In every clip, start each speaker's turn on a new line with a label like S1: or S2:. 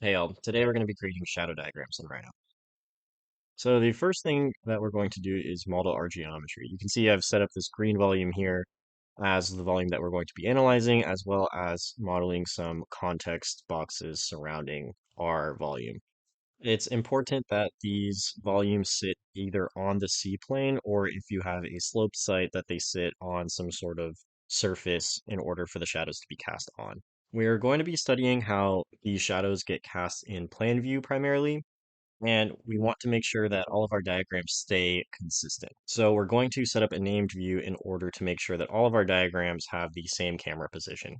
S1: Hey all, today we're going to be creating shadow diagrams in Rhino. So the first thing that we're going to do is model our geometry. You can see I've set up this green volume here as the volume that we're going to be analyzing, as well as modeling some context boxes surrounding our volume. It's important that these volumes sit either on the C-plane or if you have a sloped site that they sit on some sort of surface in order for the shadows to be cast on. We're going to be studying how these shadows get cast in plan view primarily, and we want to make sure that all of our diagrams stay consistent. So we're going to set up a named view in order to make sure that all of our diagrams have the same camera position.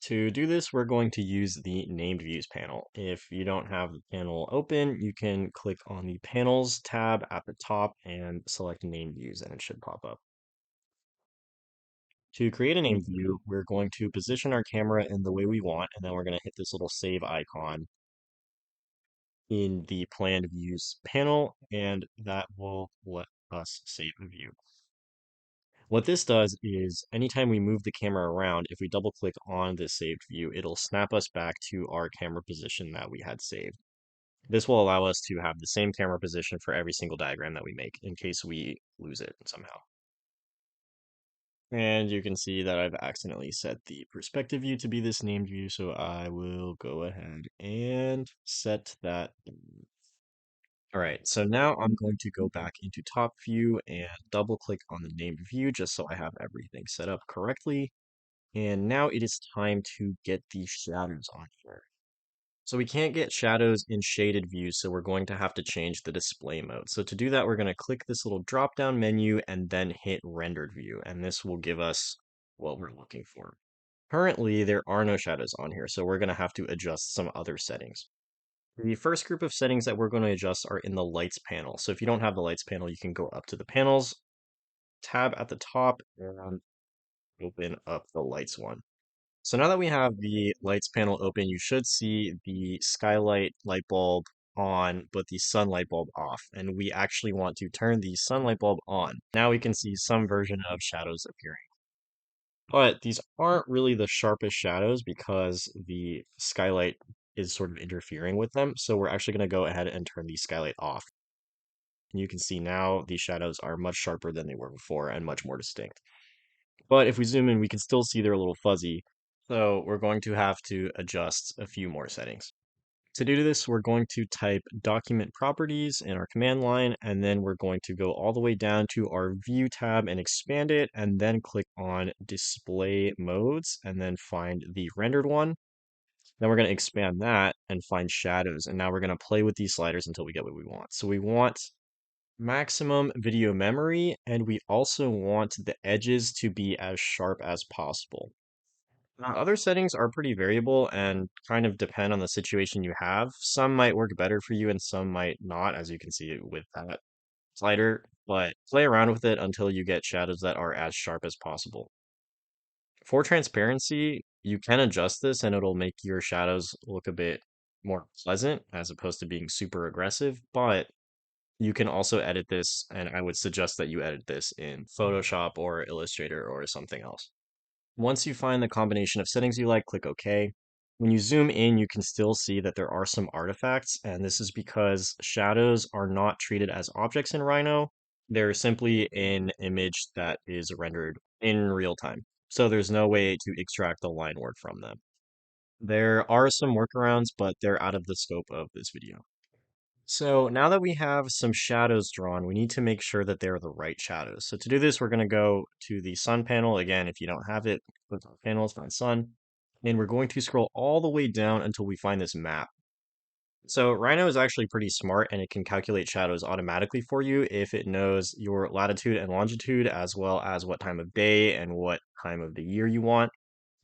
S1: To do this, we're going to use the named views panel. If you don't have the panel open, you can click on the panels tab at the top and select named views and it should pop up. To create a named view, we're going to position our camera in the way we want, and then we're going to hit this little save icon in the planned views panel, and that will let us save a view. What this does is anytime we move the camera around, if we double click on this saved view, it'll snap us back to our camera position that we had saved. This will allow us to have the same camera position for every single diagram that we make in case we lose it somehow. And you can see that I've accidentally set the perspective view to be this named view, so I will go ahead and set that. All right, so now I'm going to go back into top view and double click on the named view just so I have everything set up correctly. And now it is time to get the shadows on here. So we can't get shadows in shaded views, so we're going to have to change the display mode. So to do that, we're going to click this little drop-down menu and then hit rendered view, and this will give us what we're looking for. Currently, there are no shadows on here, so we're going to have to adjust some other settings. The first group of settings that we're going to adjust are in the lights panel. So if you don't have the lights panel, you can go up to the panels tab at the top and open up the lights one. So now that we have the lights panel open, you should see the skylight light bulb on, but the sunlight bulb off. And we actually want to turn the sunlight bulb on. Now we can see some version of shadows appearing. But these aren't really the sharpest shadows because the skylight is sort of interfering with them. So we're actually going to go ahead and turn the skylight off. And you can see now these shadows are much sharper than they were before and much more distinct. But if we zoom in, we can still see they're a little fuzzy. So we're going to have to adjust a few more settings. To do this, we're going to type document properties in our command line, and then we're going to go all the way down to our view tab and expand it, and then click on display modes, and then find the rendered one. Then we're going to expand that and find shadows, and now we're going to play with these sliders until we get what we want. So we want maximum video memory, and we also want the edges to be as sharp as possible. Now, other settings are pretty variable and kind of depend on the situation you have. Some might work better for you and some might not, as you can see with that slider, but play around with it until you get shadows that are as sharp as possible. For transparency, you can adjust this and it'll make your shadows look a bit more pleasant as opposed to being super aggressive, but you can also edit this, and I would suggest that you edit this in Photoshop or Illustrator or something else. Once you find the combination of settings you like, click OK. When you zoom in, you can still see that there are some artifacts, and this is because shadows are not treated as objects in Rhino. They're simply an image that is rendered in real time. So there's no way to extract the line work from them. There are some workarounds, but they're out of the scope of this video. So now that we have some shadows drawn, we need to make sure that they're the right shadows. So to do this, we're going to go to the sun panel. Again, if you don't have it, click on panels, find sun. And we're going to scroll all the way down until we find this map. So Rhino is actually pretty smart and it can calculate shadows automatically for you if it knows your latitude and longitude as well as what time of day and what time of the year you want.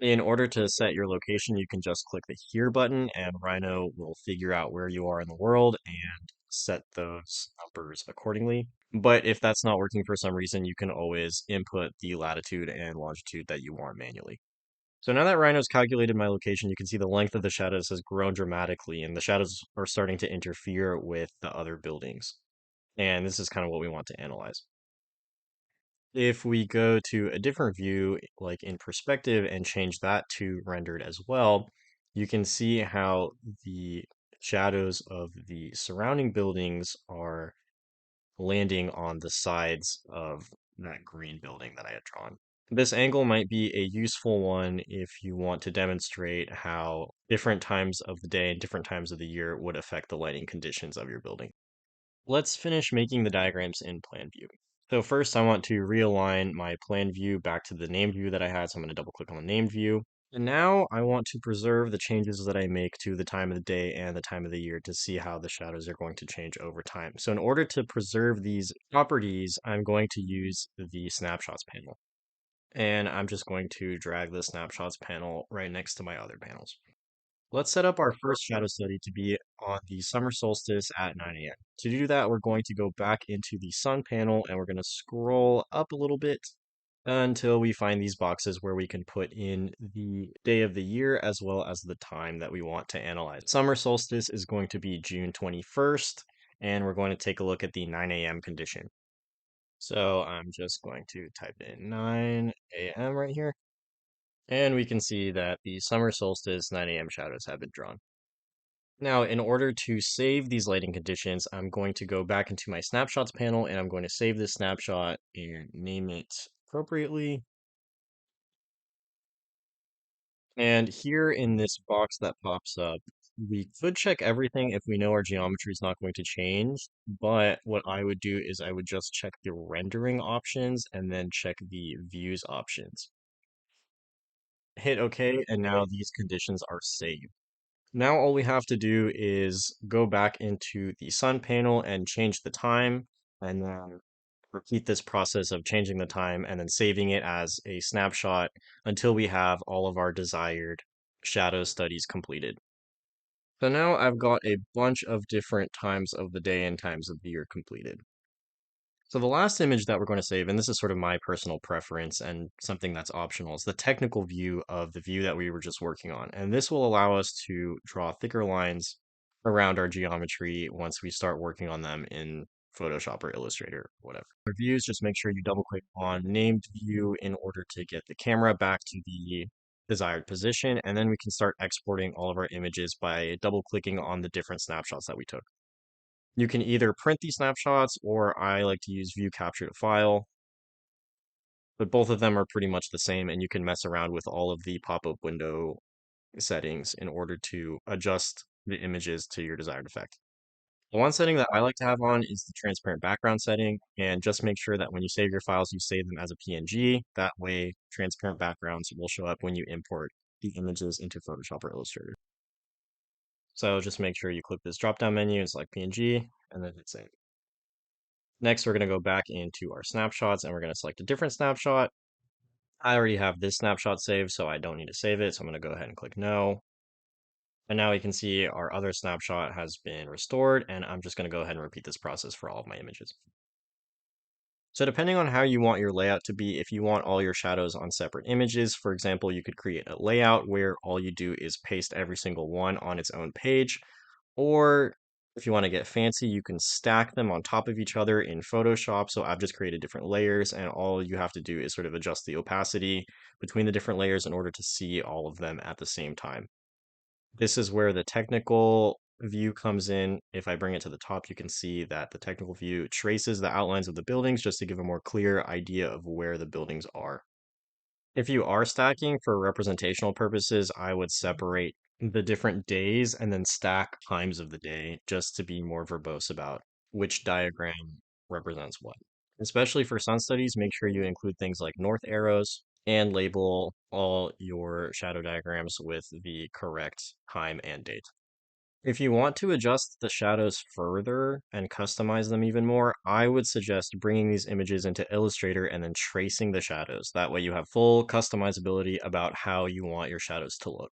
S1: In order to set your location, you can just click the Here button, and Rhino will figure out where you are in the world and set those numbers accordingly. But if that's not working for some reason, you can always input the latitude and longitude that you want manually. So now that Rhino's calculated my location, you can see the length of the shadows has grown dramatically, and the shadows are starting to interfere with the other buildings. And this is kind of what we want to analyze. If we go to a different view, like in perspective, and change that to rendered as well, you can see how the shadows of the surrounding buildings are landing on the sides of that green building that I had drawn. This angle might be a useful one if you want to demonstrate how different times of the day and different times of the year would affect the lighting conditions of your building. Let's finish making the diagrams in plan view. So first I want to realign my plan view back to the named view that I had. So I'm going to double click on the named view. And now I want to preserve the changes that I make to the time of the day and the time of the year to see how the shadows are going to change over time. So in order to preserve these properties, I'm going to use the snapshots panel. And I'm just going to drag the snapshots panel right next to my other panels. Let's set up our first shadow study to be on the summer solstice at 9 a.m. To do that, we're going to go back into the sun panel and we're going to scroll up a little bit until we find these boxes where we can put in the day of the year as well as the time that we want to analyze. Summer solstice is going to be June 21st, and we're going to take a look at the 9 a.m. condition. So I'm just going to type in 9 a.m. right here. And we can see that the summer solstice 9 a.m. shadows have been drawn. Now, in order to save these lighting conditions, I'm going to go back into my snapshots panel and I'm going to save this snapshot and name it appropriately. And here in this box that pops up, we could check everything if we know our geometry is not going to change. But what I would do is I would just check the rendering options and then check the views options. Hit OK, and now these conditions are saved. Now all we have to do is go back into the sun panel and change the time, and then repeat this process of changing the time and then saving it as a snapshot until we have all of our desired shadow studies completed. So now I've got a bunch of different times of the day and times of the year completed. So the last image that we're going to save, and this is sort of my personal preference and something that's optional, is the technical view of the view that we were just working on. And this will allow us to draw thicker lines around our geometry once we start working on them in Photoshop or Illustrator, or whatever. For views, just make sure you double click on named view in order to get the camera back to the desired position. And then we can start exporting all of our images by double clicking on the different snapshots that we took. You can either print these snapshots or I like to use view capture to file, but both of them are pretty much the same and you can mess around with all of the pop-up window settings in order to adjust the images to your desired effect. The one setting that I like to have on is the transparent background setting, and just make sure that when you save your files, you save them as a PNG. That way, transparent backgrounds will show up when you import the images into Photoshop or Illustrator. So just make sure you click this drop-down menu and select PNG, and then hit save. Next, we're going to go back into our snapshots and we're going to select a different snapshot. I already have this snapshot saved, so I don't need to save it. So I'm going to go ahead and click no. And now we can see our other snapshot has been restored, and I'm just going to go ahead and repeat this process for all of my images. So depending on how you want your layout to be, if you want all your shadows on separate images, for example, you could create a layout where all you do is paste every single one on its own page. Or if you want to get fancy, you can stack them on top of each other in Photoshop. So I've just created different layers, and all you have to do is sort of adjust the opacity between the different layers in order to see all of them at the same time. This is where the technical view comes in. If I bring it to the top, you can see that the technical view traces the outlines of the buildings just to give a more clear idea of where the buildings are. If you are stacking for representational purposes, I would separate the different days and then stack times of the day just to be more verbose about which diagram represents what. Especially for sun studies, make sure you include things like north arrows and label all your shadow diagrams with the correct time and date. If you want to adjust the shadows further and customize them even more, I would suggest bringing these images into Illustrator and then tracing the shadows. That way you have full customizability about how you want your shadows to look.